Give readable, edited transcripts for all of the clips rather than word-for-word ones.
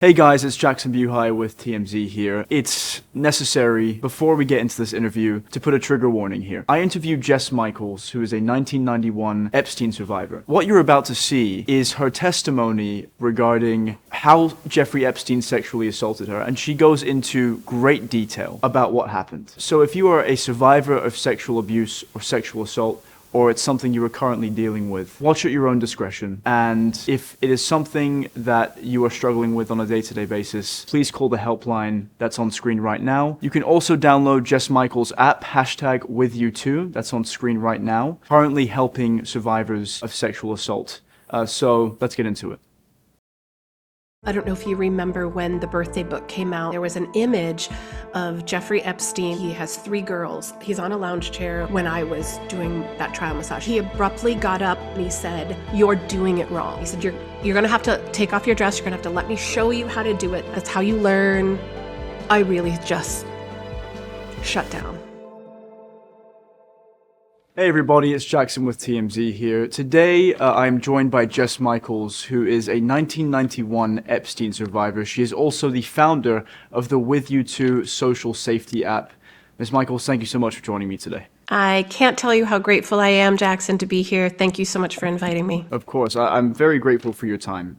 Hey guys, it's Jakson Buhaj with TMZ here. It's necessary, before we get into this interview, to put a trigger warning here. I interviewed Jess Michaels, who is a 1991 Epstein survivor. What you're about to see is her testimony regarding how Jeffrey Epstein sexually assaulted her, and she goes into great detail about what happened. So if you are a survivor of sexual abuse or sexual assault, or it's something you are currently dealing with, watch at your own discretion. And if it is something that you are struggling with on a day-to-day basis, please call the helpline that's on screen right now. You can also download Jess Michaels' app, #WithYouToo, that's on screen right now, currently helping survivors of sexual assault. So let's get into it. I don't know if you remember when the birthday book came out. There was an image of Jeffrey Epstein. He has 3 girls. He's on a lounge chair when I was doing that trial massage. He abruptly got up and he said, "You're doing it wrong." He said, you're gonna have to take off your dress. You're gonna have to let me show you how to do it. That's how you learn. I really just shut down. Hey everybody, it's Jakson with TMZ here. Today, I'm joined by Jess Michaels, who is a 1991 Epstein survivor. She is also the founder of the WithYouToo social safety app. Ms. Michaels, thank you so much for joining me today. I can't tell you how grateful I am, Jakson, to be here. Thank you so much for inviting me. Of course, I'm very grateful for your time.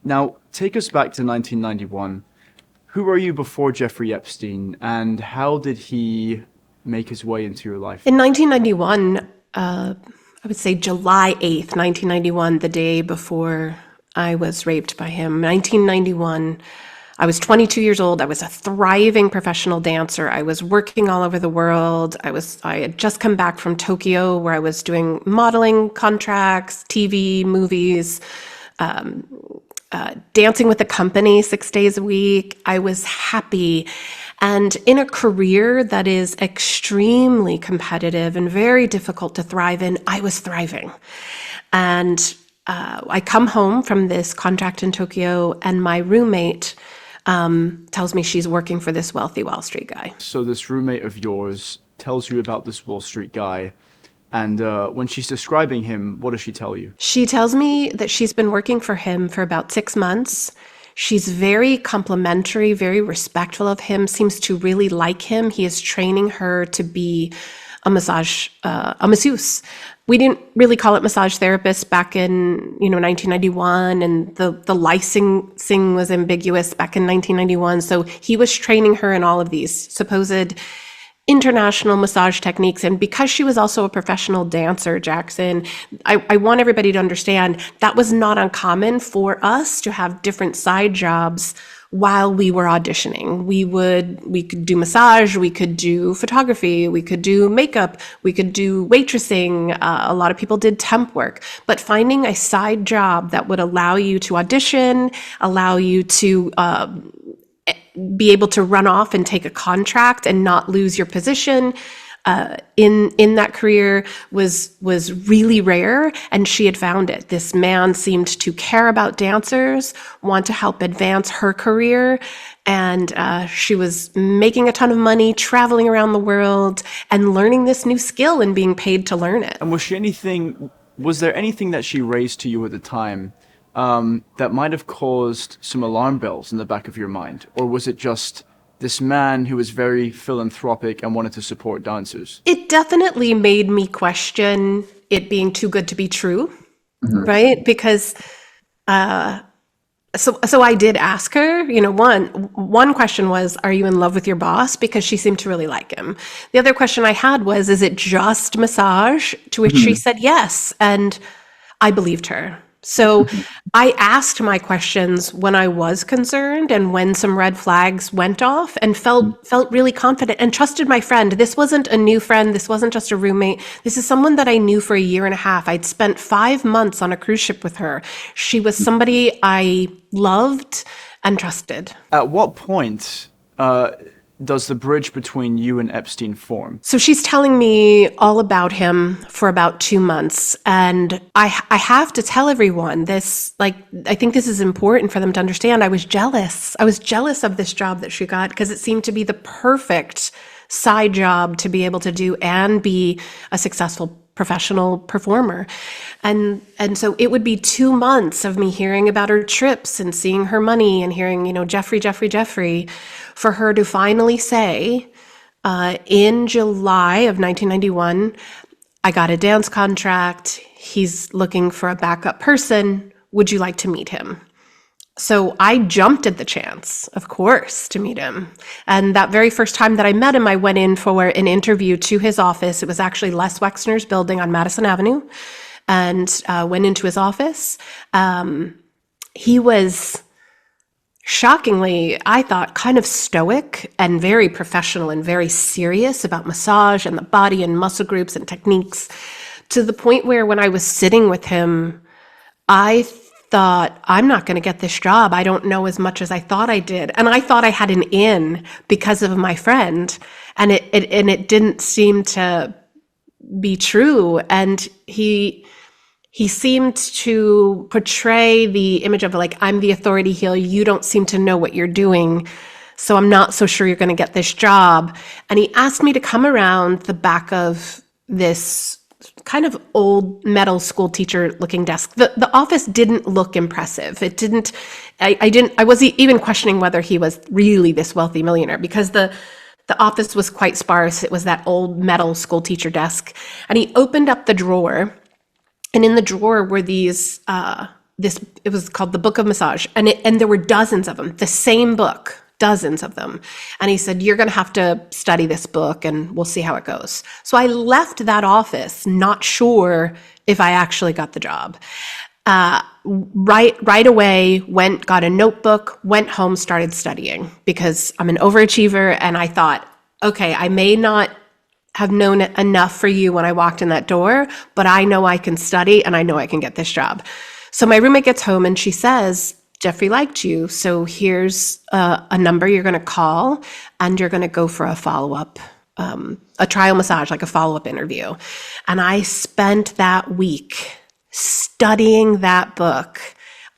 Now, take us back to 1991. Who were you before Jeffrey Epstein, and how did he make his way into your life? In 1991, I would say July 8th, 1991, the day before I was raped by him. 1991, I was 22 years old. I was a thriving professional dancer. I was working all over the world. I had just come back from Tokyo, where I was doing modeling contracts, TV, movies, dancing with the company 6 days a week. I was happy. And in a career that is extremely competitive and very difficult to thrive in, I was thriving. And I come home from this contract in Tokyo, and my roommate tells me she's working for this wealthy Wall Street guy. So this roommate of yours tells you about this Wall Street guy, and when she's describing him, what does she tell you? She tells me that she's been working for him for about 6 months. She's very complimentary, very respectful of him, seems to really like him. He is training her to be a masseuse. We didn't really call it massage therapist back in 1991, and the licensing was ambiguous back in 1991. So he was training her in all of these supposed international massage techniques. And because she was also a professional dancer, Jakson, I want everybody to understand that was not uncommon for us to have different side jobs while we were auditioning. We could do massage, we could do photography, we could do makeup, we could do waitressing. A lot of people did temp work, but finding a side job that would allow you to audition, allow you to be able to run off and take a contract and not lose your position in that career was really rare, and she had found it. This man seemed to care about dancers, want to help advance her career, and she was making a ton of money, traveling around the world, and learning this new skill and being paid to learn it. And was there anything that she raised to you at the time that might have caused some alarm bells in the back of your mind? Or was it just this man who was very philanthropic and wanted to support dancers? It definitely made me question it being too good to be true, right? Because so I did ask her, one question was, are you in love with your boss? Because she seemed to really like him. The other question I had was, is it just massage? To which she said yes, and I believed her. So I asked my questions when I was concerned and when some red flags went off, and felt really confident and trusted my friend. This wasn't a new friend. This wasn't just a roommate. This is someone that I knew for a year and a half. I'd spent 5 months on a cruise ship with her. She was somebody I loved and trusted. At what point does the bridge between you and Epstein form? So she's telling me all about him for about 2 months. And I have to tell everyone this, I think this is important for them to understand. I was jealous. I was jealous of this job that she got because it seemed to be the perfect side job to be able to do and be a successful professional performer. And so it would be 2 months of me hearing about her trips and seeing her money and hearing, Jeffrey, for her to finally say, in July of 1991, I got a dance contract. He's looking for a backup person. Would you like to meet him? So I jumped at the chance, of course, to meet him. And that very first time that I met him, I went in for an interview to his office. It was actually Les Wexner's building on Madison Avenue, and went into his office. He was shockingly, I thought, kind of stoic and very professional and very serious about massage and the body and muscle groups and techniques, to the point where when I was sitting with him, I thought, I'm not going to get this job. I don't know as much as I thought I did. And I thought I had an in because of my friend. And it didn't seem to be true. And he seemed to portray the image of like, I'm the authority here. You don't seem to know what you're doing. So I'm not so sure you're going to get this job. And he asked me to come around the back of this kind of old metal school teacher looking desk. The office didn't look impressive. It didn't, I was even questioning whether he was really this wealthy millionaire, because the office was quite sparse. It was that old metal school teacher desk. And he opened up the drawer, and in the drawer were these, it was called the Book of Massage. And there were dozens of them, the same book. Dozens of them. And he said, you're going to have to study this book and we'll see how it goes. So I left that office not sure if I actually got the job. Right away, got a notebook, went home, started studying, because I'm an overachiever. And I thought, okay, I may not have known it enough for you when I walked in that door, but I know I can study and I know I can get this job. So my roommate gets home and she says, Jeffrey liked you, so here's a number you're going to call, and you're going to go for a follow-up, a trial massage, like a follow-up interview. And I spent that week studying that book.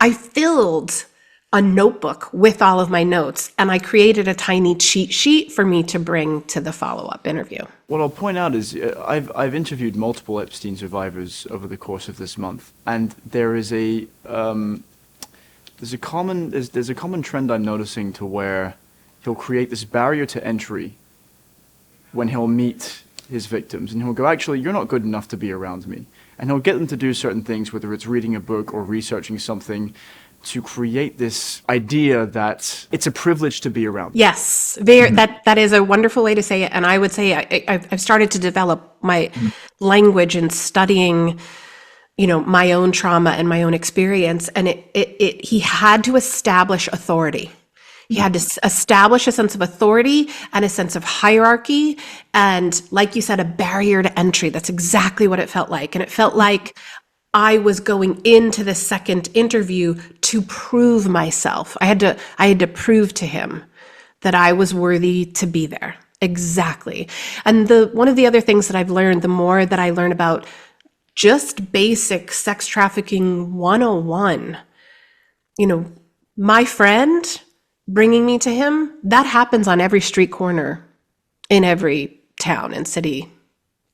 I filled a notebook with all of my notes, and I created a tiny cheat sheet for me to bring to the follow-up interview. What I'll point out is I've interviewed multiple Epstein survivors over the course of this month, and there is there's a common trend I'm noticing to where he'll create this barrier to entry when he'll meet his victims, and he'll go, actually, you're not good enough to be around me. And he'll get them to do certain things, whether it's reading a book or researching something, to create this idea that it's a privilege to be around. Yes, that is a wonderful way to say it. And I would say I've started to develop my language in studying my own trauma and my own experience. And he had to establish authority. He had to establish a sense of authority and a sense of hierarchy. And like you said, a barrier to entry. That's exactly what it felt like. And it felt like I was going into the second interview to prove myself. I had to prove to him that I was worthy to be there. Exactly. And one of the other things that I've learned, the more that I learn about just basic sex trafficking 101, my friend bringing me to him, that happens on every street corner in every town and city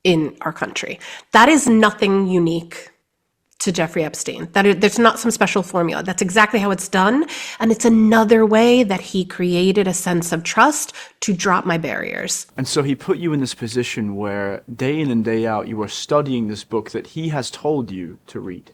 in our country. That is nothing unique to Jeffrey Epstein. There's not some special formula. That's exactly how it's done. And it's another way that he created a sense of trust to drop my barriers. And so he put you in this position where day in and day out, you are studying this book that he has told you to read.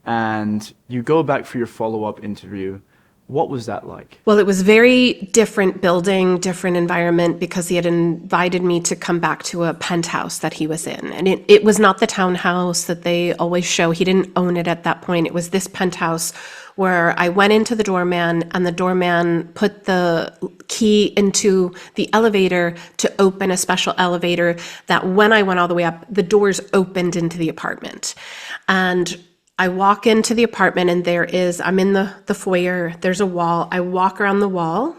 And you go back for your follow-up interview. What was that like? Well, it was very different building, different environment, because he had invited me to come back to a penthouse that he was in. And it was not the townhouse that they always show. He didn't own it at that point. It was this penthouse where I went into the doorman, and the doorman put the key into the elevator to open a special elevator that when I went all the way up, the doors opened into the apartment. And I walk into the apartment, and I'm in the foyer, there's a wall. I walk around the wall.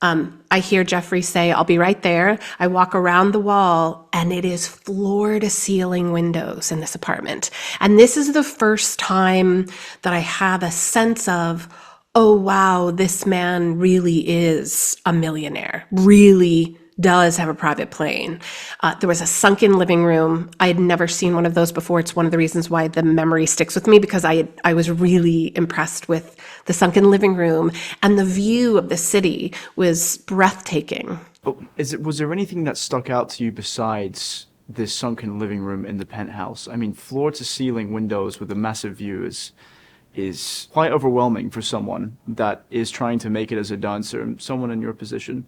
I hear Jeffrey say, I'll be right there. I walk around the wall, and it is floor to ceiling windows in this apartment. And this is the first time that I have a sense of, oh, wow, this man really is a millionaire, really does have a private plane. There was a sunken living room. I had never seen one of those before. It's one of the reasons why the memory sticks with me, because I was really impressed with the sunken living room, and the view of the city was breathtaking. Oh, was there anything that stuck out to you besides this sunken living room in the penthouse? I mean, floor to ceiling windows with a massive view is quite overwhelming for someone that is trying to make it as a dancer, someone in your position.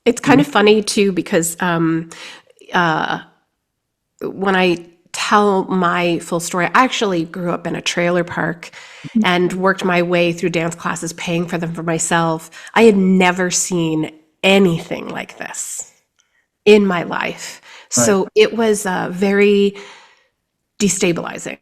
It's kind of funny too, because when I tell my full story, I actually grew up in a trailer park and worked my way through dance classes, paying for them for myself. I had never seen anything like this in my life. Right. So it was very destabilizing.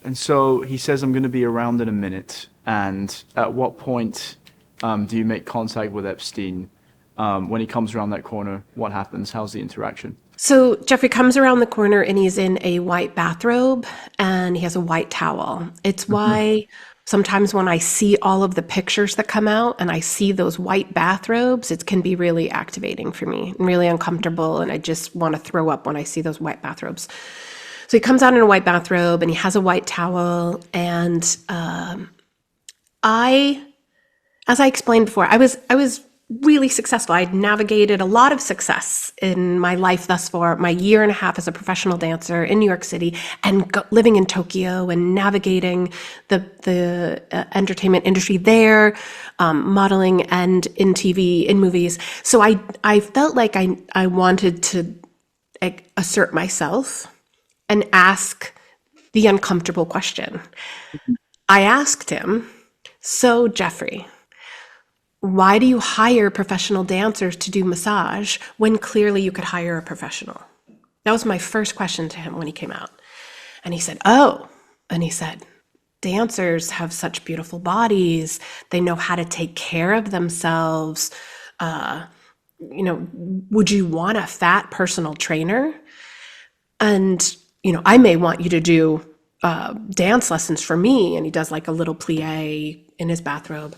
And so he says, I'm going to be around in a minute. And at what point do you make contact with Epstein? When he comes around that corner, what happens? How's the interaction? So Jeffrey comes around the corner and he's in a white bathrobe and he has a white towel. It's why sometimes when I see all of the pictures that come out and I see those white bathrobes, it can be really activating for me and really uncomfortable. And I just want to throw up when I see those white bathrobes. So he comes out in a white bathrobe and he has a white towel. And as I explained before, I was really successful. I'd navigated a lot of success in my life thus far, my year and a half as a professional dancer in New York City, and living in Tokyo and navigating the entertainment industry there, modeling and in TV, in movies. So I felt like I wanted to assert myself and ask the uncomfortable question. I asked him, so Jeffrey, why do you hire professional dancers to do massage when clearly you could hire a professional? That was my first question to him when he came out. And he said, oh, and he said, dancers have such beautiful bodies. They know how to take care of themselves. Would you want a fat personal trainer? And, I may want you to do dance lessons for me. And he does like a little plie in his bathrobe.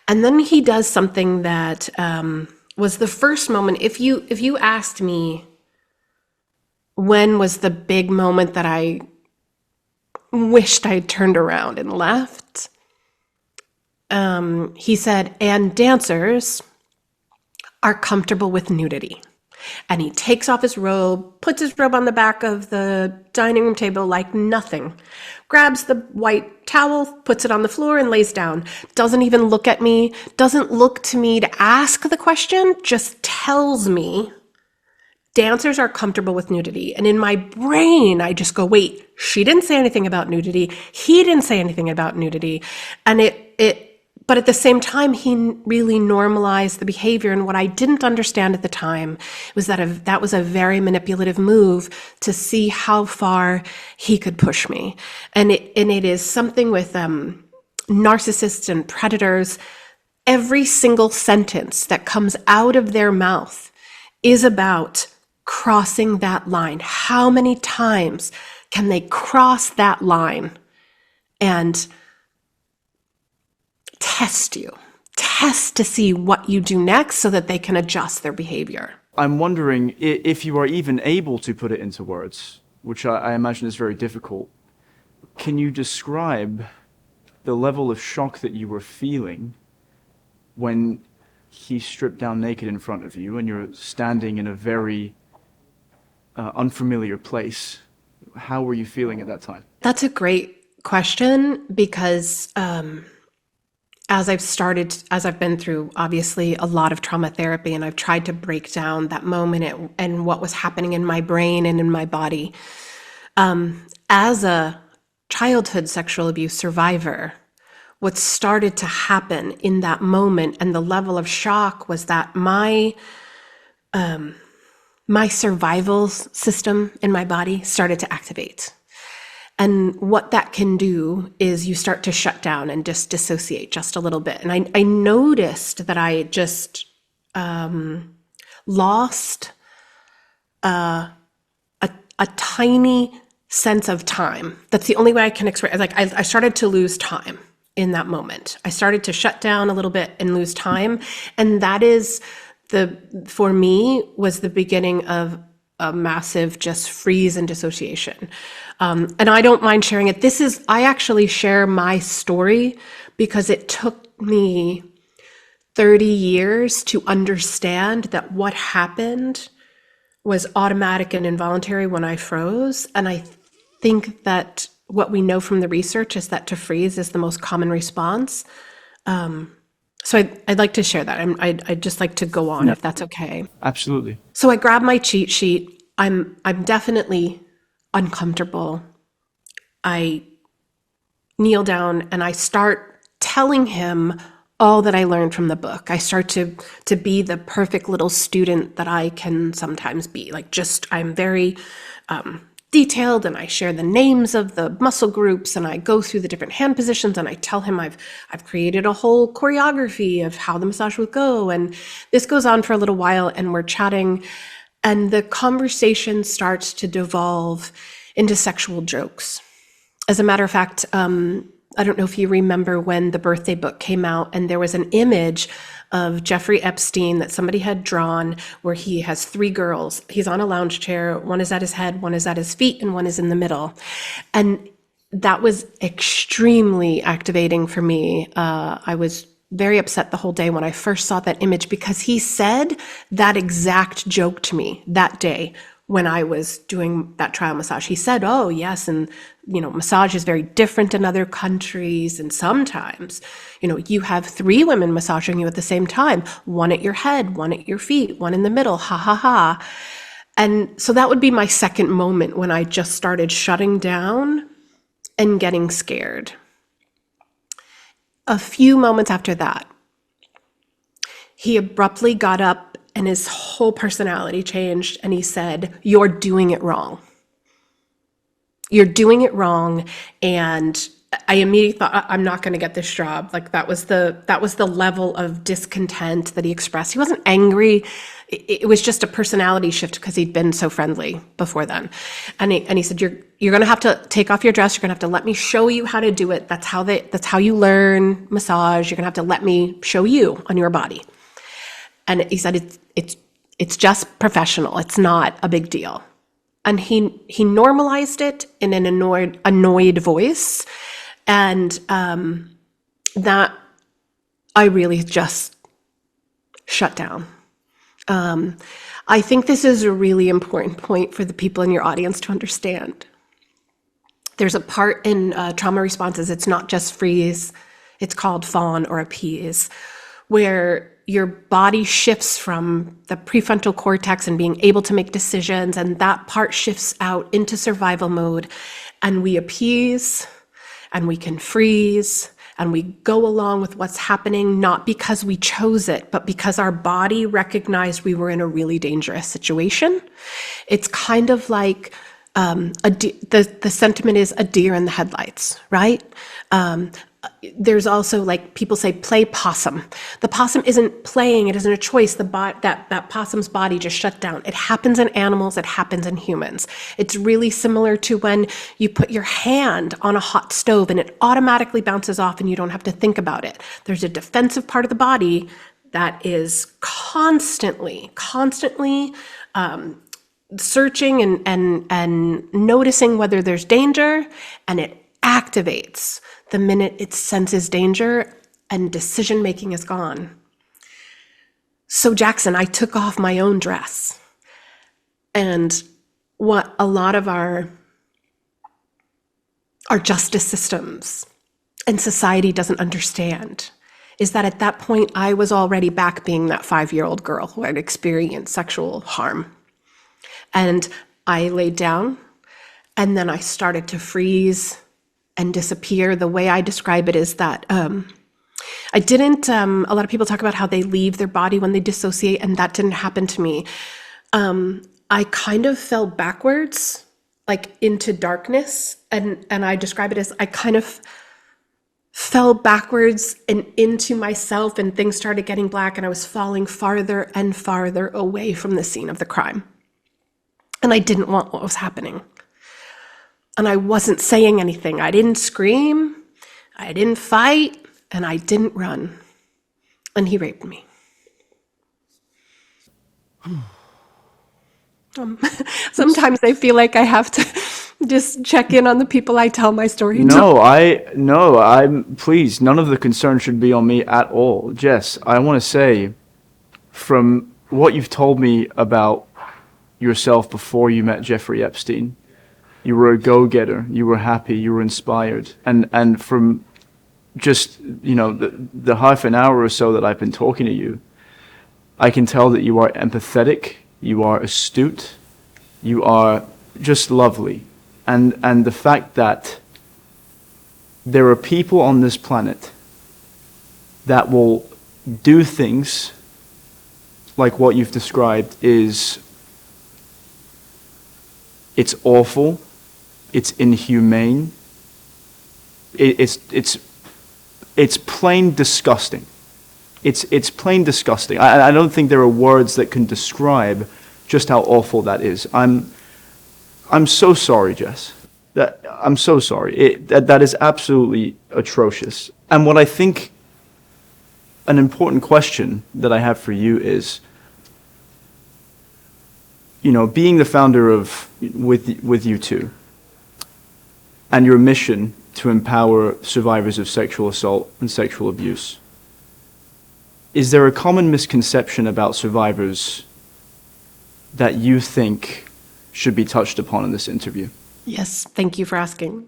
And then he does something that was the first moment. If you asked me when was the big moment that I wished I had turned around and left, he said, and dancers are comfortable with nudity. And he takes off his robe, puts his robe on the back of the dining room table like nothing, grabs the white towel, puts it on the floor and lays down. Doesn't even look at me, doesn't look to me to ask the question, just tells me dancers are comfortable with nudity. And in my brain, I just go, wait, she didn't say anything about nudity. He didn't say anything about nudity. And but at the same time, he really normalized the behavior. And what I didn't understand at the time was that that was a very manipulative move to see how far he could push me. And it is something with narcissists and predators. Every single sentence that comes out of their mouth is about crossing that line. How many times can they cross that line and test to see what you do next so that they can adjust their behavior? I'm wondering if you are even able to put it into words, which I imagine is very difficult. Can you describe the level of shock that you were feeling when he stripped down naked in front of you and you're standing in a very unfamiliar place? How were you feeling at that time? That's a great question, because as I've been through obviously a lot of trauma therapy, and I've tried to break down that moment and what was happening in my brain and in my body. As a childhood sexual abuse survivor, what started to happen in that moment and the level of shock was that my survival system in my body started to activate. And what that can do is you start to shut down and just dissociate just a little bit. And I noticed that I just lost a tiny sense of time. That's the only way I can express. Like I started to lose time. in that moment. I started to shut down a little bit and lose time. And that is for me, was the beginning of a massive just freeze and dissociation. And I don't mind sharing it. I actually share my story because it took me 30 years to understand that what happened was automatic and involuntary when I froze. And I think that what we know from the research is that to freeze is the most common response. So I'd like to share that. I'd just like to go on, if that's okay. Absolutely. So I grab my cheat sheet. I'm definitely uncomfortable. I kneel down and I start telling him all that I learned from the book. I start to be the perfect little student that I can sometimes be. I'm very detailed, and I share the names of the muscle groups, and I go through the different hand positions, and I tell him I've created a whole choreography of how the massage would go. And this goes on for a little while, and we're chatting, and the conversation starts to devolve into sexual jokes. As a matter of fact, I don't know if you remember when the birthday book came out, and there was an image of Jeffrey Epstein that somebody had drawn where he has 3 girls. He's on a lounge chair. One is at his head, one is at his feet, and one is in the middle. And that was extremely activating for me. I was very upset the whole day when I first saw that image, because he said that exact joke to me that day when I was doing that trial massage. He said, oh, yes, and massage is very different in other countries, and sometimes, you have 3 women massaging you at the same time, one at your head, one at your feet, one in the middle, ha, ha, ha. And so that would be my second moment when I just started shutting down and getting scared. A few moments after that, he abruptly got up and his whole personality changed, and he said, "You're doing it wrong. You're doing it wrong." And I immediately thought, I'm not going to get this job. That was the level of discontent that he expressed. He wasn't angry. It was just a personality shift because he'd been so friendly before then. And he said, you're going to have to take off your dress. You're going to have to let me show you how to do it. That's how you learn massage. You're going to have to let me show you on your body. And he said, it's just professional. It's not a big deal. And he normalized it in an annoyed voice. And that I really just shut down. I think this is a really important point for the people in your audience to understand. There's a part in trauma responses, it's not just freeze, it's called fawn or appease, where your body shifts from the prefrontal cortex and being able to make decisions, and that part shifts out into survival mode, and we appease, and we can freeze, and we go along with what's happening, not because we chose it, but because our body recognized we were in a really dangerous situation. It's kind of like the sentiment is a deer in the headlights, right? There's also, like, people say, play possum. The possum isn't playing, it isn't a choice. That possum's body just shut down. It happens in animals, it happens in humans. It's really similar to when you put your hand on a hot stove and it automatically bounces off and you don't have to think about it. There's a defensive part of the body that is constantly searching and noticing whether there's danger, and it activates the minute it senses danger and decision making is gone. So Jakson, I took off my own dress. And what a lot of our justice systems and society doesn't understand is that at that point, I was already back being that 5-year-old girl who had experienced sexual harm. And I laid down, and then I started to freeze and disappear. The way I describe it is that I didn't, a lot of people talk about how they leave their body when they dissociate, and that didn't happen to me. I kind of fell backwards, like into darkness, and I describe it as I kind of fell backwards and into myself, and things started getting black, and I was falling farther and farther away from the scene of the crime. And I didn't want what was happening. And I wasn't saying anything. I didn't scream. I didn't fight, and I didn't run. And he raped me. Sometimes I feel like I have to just check in on the people I tell my story to. Please, none of the concern should be on me at all. Jess, I want to say, from what you've told me about yourself before you met Jeffrey Epstein, you were a go-getter, you were happy, you were inspired. And from just, the half an hour or so that I've been talking to you, I can tell that you are empathetic, you are astute, you are just lovely. And the fact that there are people on this planet that will do things like what you've described it's awful, it's inhumane, it's plain disgusting. It's plain disgusting. I don't think there are words that can describe just how awful that is. I'm so sorry, Jess. I'm so sorry. That is absolutely atrocious. And what I think an important question that I have for you is, being the founder of with you two, and your mission to empower survivors of sexual assault and sexual abuse, is there a common misconception about survivors that you think should be touched upon in this interview? Yes, thank you for asking.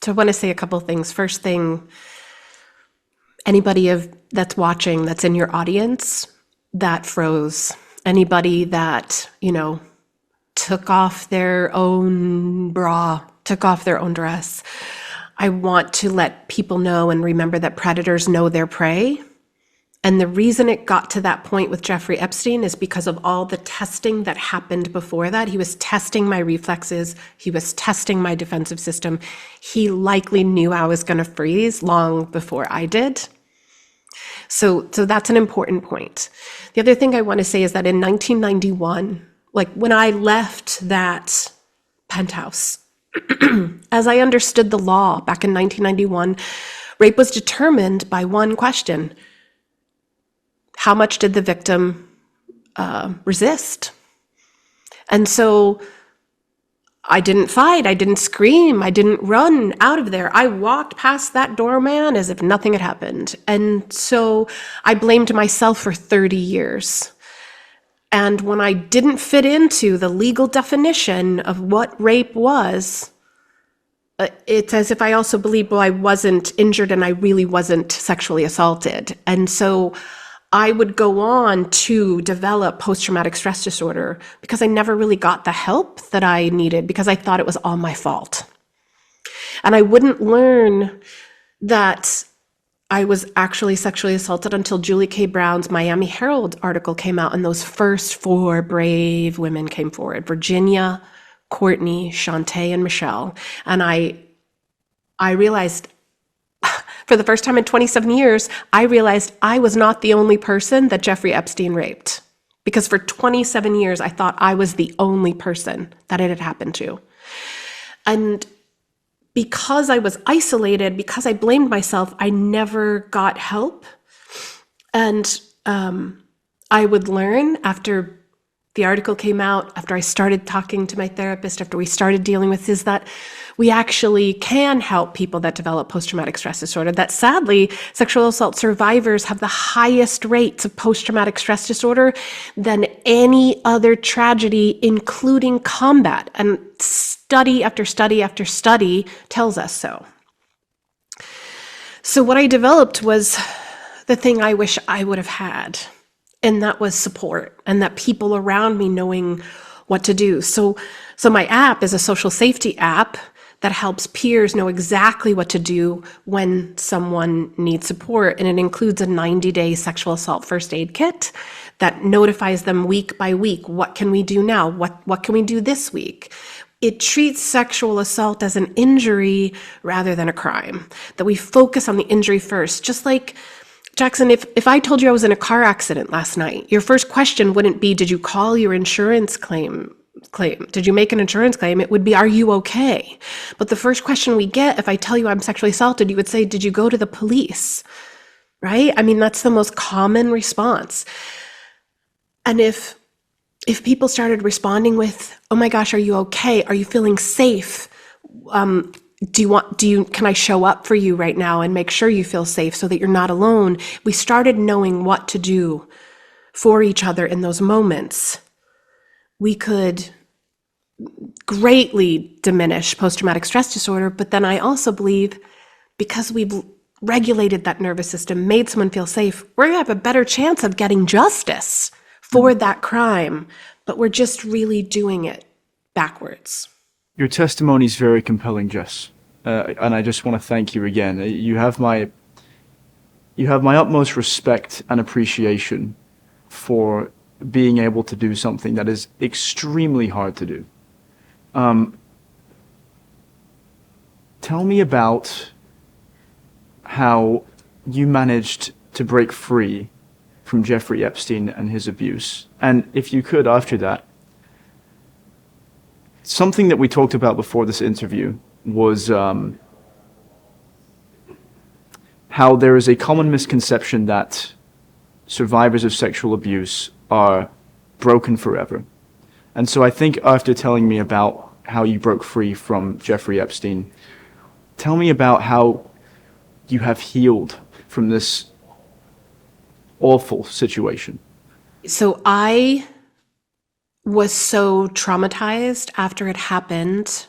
So I want to say a couple things. First thing, anybody that's watching, that's in your audience, that froze. Anybody that, took off their own bra, took off their own dress. I want to let people know and remember that predators know their prey. And the reason it got to that point with Jeffrey Epstein is because of all the testing that happened before that. He was testing my reflexes. He was testing my defensive system. He likely knew I was going to freeze long before I did. So that's an important point. The other thing I want to say is that in 1991, like when I left that penthouse, as I understood the law back in 1991, rape was determined by one question: how much did the victim resist? And so I didn't fight, I didn't scream, I didn't run out of there. I walked past that doorman as if nothing had happened. And so I blamed myself for 30 years. And when I didn't fit into the legal definition of what rape was, it's as if I also believed, well, I wasn't injured and I really wasn't sexually assaulted. And so I would go on to develop post-traumatic stress disorder because I never really got the help that I needed because I thought it was all my fault. And I wouldn't learn that I was actually sexually assaulted until Julie K. Brown's Miami Herald article came out, and those first 4 brave women came forward: Virginia, Courtney, Shantae, and Michelle. And I realized, for the first time in 27 years, I realized I was not the only person that Jeffrey Epstein raped. Because for 27 years, I thought I was the only person that it had happened to. And because I was isolated, because I blamed myself, I never got help. And I would learn after the article came out, after I started talking to my therapist, after we started dealing with this, that we actually can help people that develop post-traumatic stress disorder, that sadly, sexual assault survivors have the highest rates of post-traumatic stress disorder than any other tragedy, including combat. And study after study after study tells us so. So what I developed was the thing I wish I would have had. And that was support, and that people around me knowing what to do. So my app is a social safety app that helps peers know exactly what to do when someone needs support. And it includes a 90-day sexual assault first aid kit that notifies them week by week. What can we do now? What can we do this week? It treats sexual assault as an injury rather than a crime, that we focus on the injury first. Just like, Jakson, if I told you I was in a car accident last night, your first question wouldn't be, did you call your insurance claim claim? Did you make an insurance claim? It would be, are you okay? But the first question we get, if I tell you I'm sexually assaulted, you would say, did you go to the police? Right? I mean, that's the most common response. And if people started responding with, oh my gosh, are you okay? Are you feeling safe? Can I show up for you right now and make sure you feel safe so that you're not alone? We started knowing what to do for each other in those moments. We could greatly diminish post-traumatic stress disorder, but then I also believe because we've regulated that nervous system, made someone feel safe, we're gonna have a better chance of getting justice for that crime, but we're just really doing it backwards. Your testimony is very compelling, Jess, and I just want to thank you again. You have my utmost respect and appreciation for being able to do something that is extremely hard to do. Tell me about how you managed to break free from Jeffrey Epstein and his abuse. And if you could, after that, something that we talked about before this interview was how there is a common misconception that survivors of sexual abuse are broken forever. And so I think after telling me about how you broke free from Jeffrey Epstein, tell me about how you have healed from this awful situation. So I was so traumatized after it happened.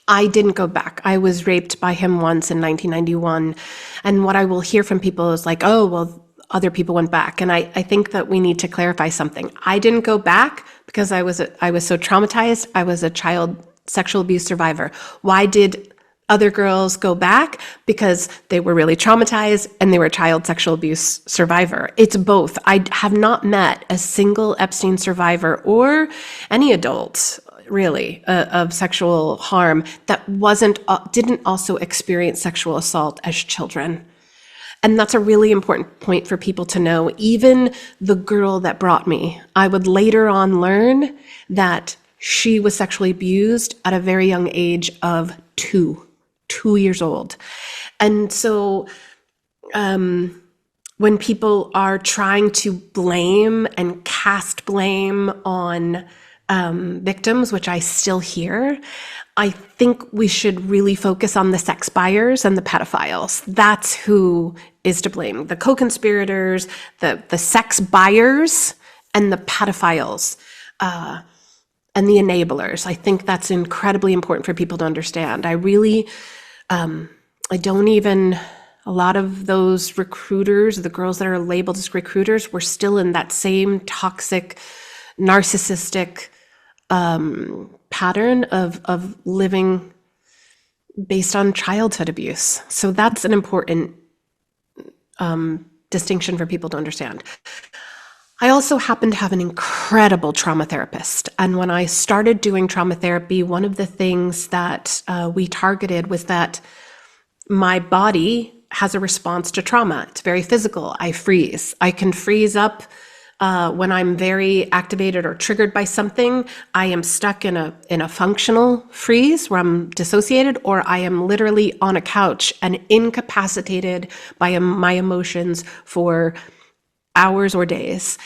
I didn't go back. I was raped by him once in 1991. And what I will hear from people is like, oh, well, other people went back. And I think that we need to clarify something. I didn't go back because I was so traumatized. I was a child sexual abuse survivor. Why did other girls go back? Because they were really traumatized and they were a child sexual abuse survivor. It's both. I have not met a single Epstein survivor or any adult really of sexual harm that didn't also experience sexual assault as children. And that's a really important point for people to know. Even the girl that brought me, I would later on learn that she was sexually abused at a very young age of 2 years old. And so when people are trying to blame and cast blame on victims, which I still hear, I think we should really focus on the sex buyers and the pedophiles. That's who is to blame. The co-conspirators, the sex buyers, and the pedophiles, and the enablers. I think that's incredibly important for people to understand. I really, a lot of those recruiters, the girls that are labeled as recruiters, were still in that same toxic, narcissistic pattern of living based on childhood abuse. So that's an important distinction for people to understand. I also happen to have an incredible trauma therapist. And when I started doing trauma therapy, one of the things that we targeted was that my body has a response to trauma. It's very physical. I freeze. I can freeze up when I'm very activated or triggered by something. I am stuck in a functional freeze where I'm dissociated, or I am literally on a couch and incapacitated by my emotions for hours or days.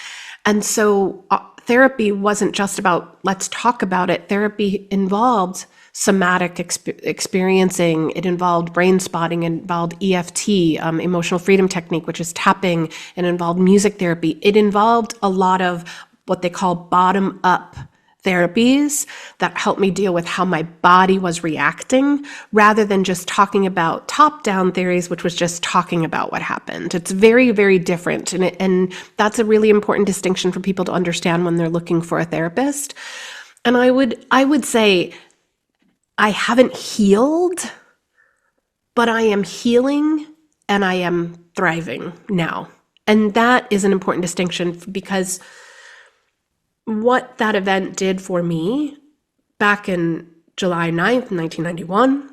And so therapy wasn't just about, let's talk about it. Therapy involved somatic experiencing. It involved brain spotting, it involved EFT, emotional freedom technique, which is tapping. It involved music therapy. It involved a lot of what they call bottom-up therapies that helped me deal with how my body was reacting, rather than just talking about top-down theories, which was just talking about what happened. It's very, very different. And that's a really important distinction for people to understand when they're looking for a therapist. And I would say I haven't healed, but I am healing and I am thriving now. And that is an important distinction, because what that event did for me back in July 9th, 1991,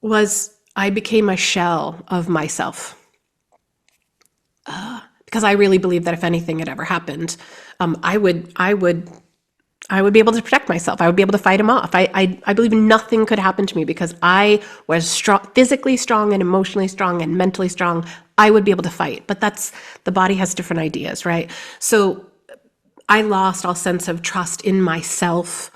was I became a shell of myself. Because I really believe that if anything had ever happened, I would I would be able to protect myself. I would be able to fight him off. I believe nothing could happen to me because I was strong, physically strong and emotionally strong and mentally strong. I would be able to fight. But the body has different ideas, right? So I lost all sense of trust in myself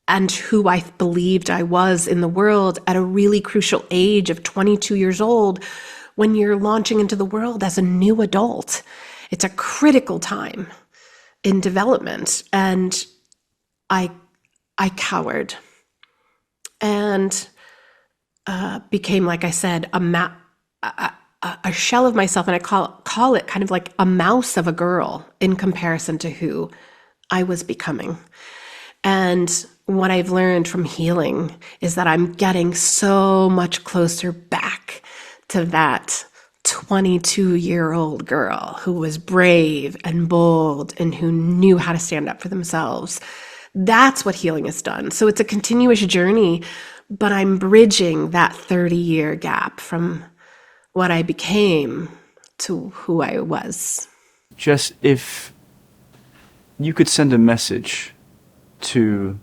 and who I believed I was in the world at a really crucial age of 22 years old when you're launching into the world as a new adult. It's a critical time in development. And I cowered and became, like I said, a shell of myself. And I call it kind of like a mouse of a girl in comparison to who I was becoming. And what I've learned from healing is that I'm getting so much closer back to that 22-year-old girl who was brave and bold and who knew how to stand up for themselves. That's what healing has done. So it's a continuous journey, but I'm bridging that 30-year gap from what I became to who I was. Jess, if you could send a message to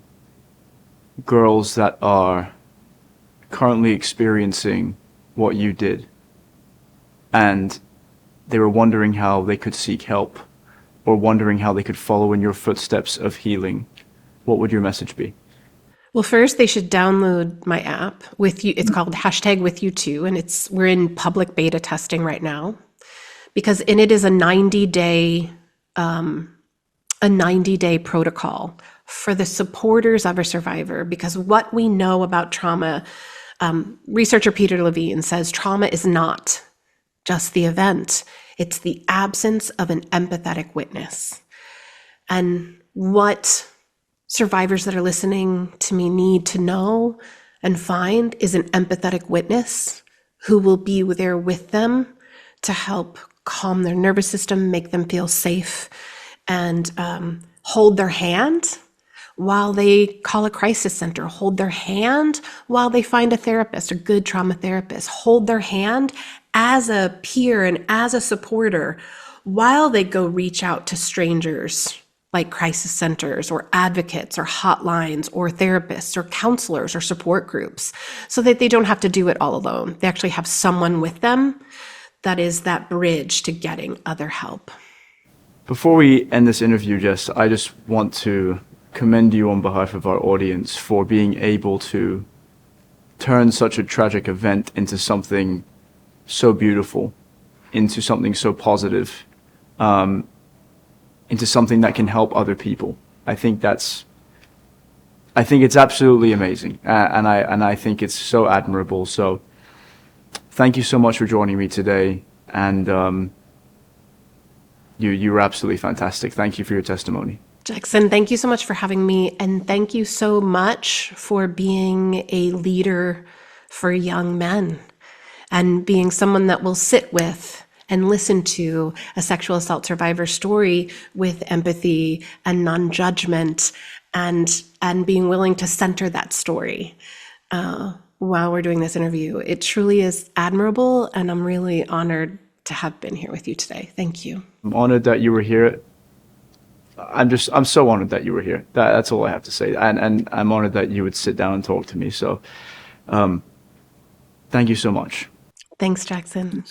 girls that are currently experiencing what you did, and they were wondering how they could seek help or wondering how they could follow in your footsteps of healing, what would your message be? Well, first they should download my app with you. It's called #WithYouToo, and we're in public beta testing right now because in it is a 90-day protocol for the supporters of a survivor. Because what we know about trauma, researcher Peter Levine says trauma is not just the event. It's the absence of an empathetic witness. And what survivors that are listening to me need to know and find is an empathetic witness who will be there with them to help calm their nervous system, make them feel safe, and hold their hand while they call a crisis center, hold their hand while they find a therapist, a good trauma therapist, hold their hand as a peer and as a supporter while they go reach out to strangers like crisis centers or advocates or hotlines or therapists or counselors or support groups, so that they don't have to do it all alone. They actually have someone with them that is that bridge to getting other help. Before we end this interview, Jess, I just want to commend you on behalf of our audience for being able to turn such a tragic event into something so beautiful, into something so positive, into something that can help other people. I think it's absolutely amazing, and I think it's so admirable. So thank you so much for joining me today, and you were absolutely fantastic. Thank you for your testimony. Jakson, thank you so much for having me, and thank you so much for being a leader for young men and being someone that will sit with and listen to a sexual assault survivor story with empathy and non-judgment, and being willing to center that story while we're doing this interview. It truly is admirable, and I'm really honored to have been here with you today. Thank you. I'm honored that you were here. I'm so honored that you were here. That's all I have to say. And I'm honored that you would sit down and talk to me. So thank you so much. Thanks, Jakson.